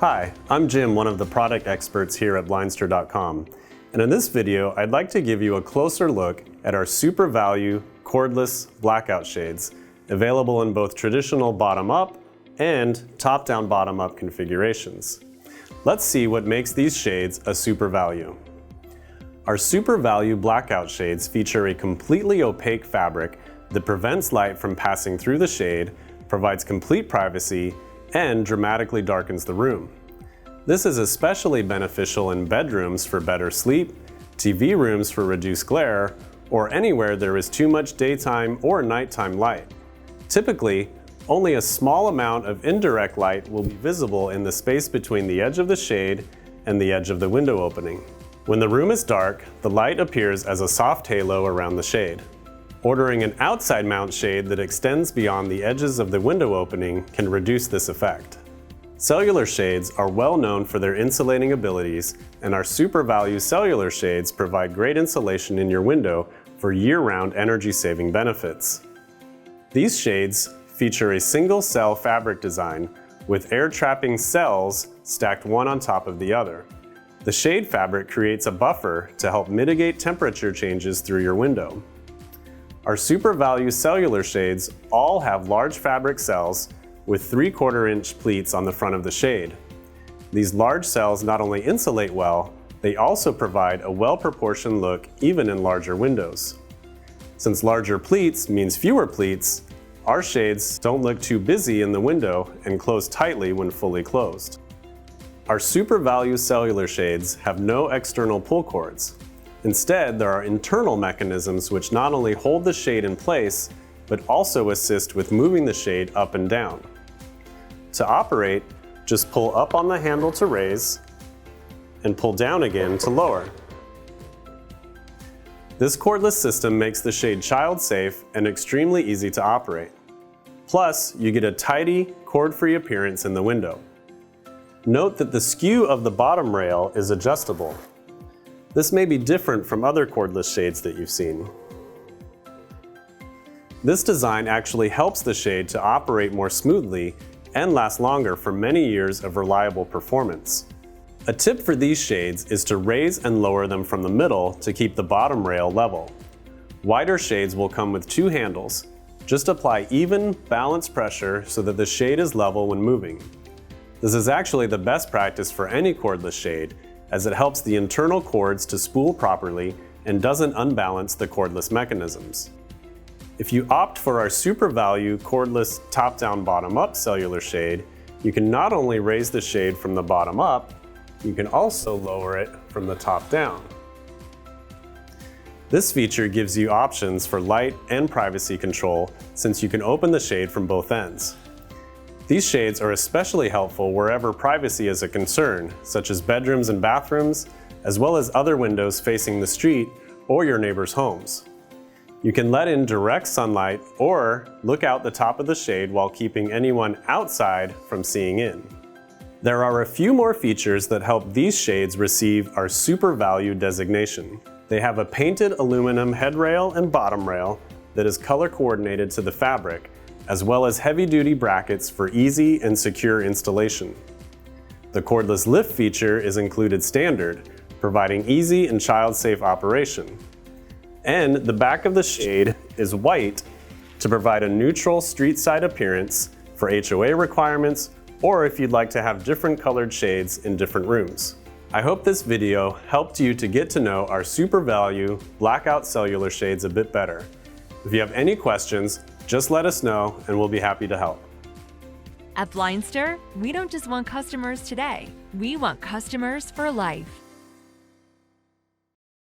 Hi, I'm Jim, one of the product experts here at Blindster.com. And in this video, I'd like to give you a closer look at our Super Value Cordless Blackout shades, available in both traditional bottom-up and top-down bottom-up configurations. Let's see what makes these shades a Super Value. Our Super Value Blackout shades feature a completely opaque fabric that prevents light from passing through the shade, provides complete privacy, and dramatically darkens the room. This is especially beneficial in bedrooms for better sleep, TV rooms for reduced glare, or anywhere there is too much daytime or nighttime light. Typically, only a small amount of indirect light will be visible in the space between the edge of the shade and the edge of the window opening. When the room is dark, the light appears as a soft halo around the shade. Ordering an outside mount shade that extends beyond the edges of the window opening can reduce this effect. Cellular shades are well known for their insulating abilities, and our Super Value cellular shades provide great insulation in your window for year-round energy-saving benefits. These shades feature a single cell fabric design with air-trapping cells stacked one on top of the other. The shade fabric creates a buffer to help mitigate temperature changes through your window. Our Super Value cellular shades all have large fabric cells with 3/4 inch pleats on the front of the shade. These large cells not only insulate well, they also provide a well-proportioned look even in larger windows. Since larger pleats means fewer pleats, our shades don't look too busy in the window and close tightly when fully closed. Our Super Value cellular shades have no external pull cords. Instead, there are internal mechanisms which not only hold the shade in place, but also assist with moving the shade up and down. To operate, just pull up on the handle to raise and pull down again to lower. This cordless system makes the shade child-safe and extremely easy to operate. Plus, you get a tidy, cord-free appearance in the window. Note that the skew of the bottom rail is adjustable. This may be different from other cordless shades that you've seen. This design actually helps the shade to operate more smoothly and last longer for many years of reliable performance. A tip for these shades is to raise and lower them from the middle to keep the bottom rail level. Wider shades will come with 2 handles. Just apply even, balanced pressure so that the shade is level when moving. This is actually the best practice for any cordless shade, as it helps the internal cords to spool properly and doesn't unbalance the cordless mechanisms. If you opt for our Super Value cordless top-down bottom-up cellular shade, you can not only raise the shade from the bottom up, you can also lower it from the top down. This feature gives you options for light and privacy control, since you can open the shade from both ends. These shades are especially helpful wherever privacy is a concern, such as bedrooms and bathrooms, as well as other windows facing the street or your neighbors' homes. You can let in direct sunlight or look out the top of the shade while keeping anyone outside from seeing in. There are a few more features that help these shades receive our Super Value designation. They have a painted aluminum head rail and bottom rail that is color coordinated to the fabric, as well as heavy-duty brackets for easy and secure installation. The cordless lift feature is included standard, providing easy and child-safe operation. And the back of the shade is white to provide a neutral street-side appearance for HOA requirements, or if you'd like to have different colored shades in different rooms. I hope this video helped you to get to know our Super Value Blackout cellular shades a bit better. If you have any questions, just let us know and we'll be happy to help. At Blindster, we don't just want customers today, we want customers for life.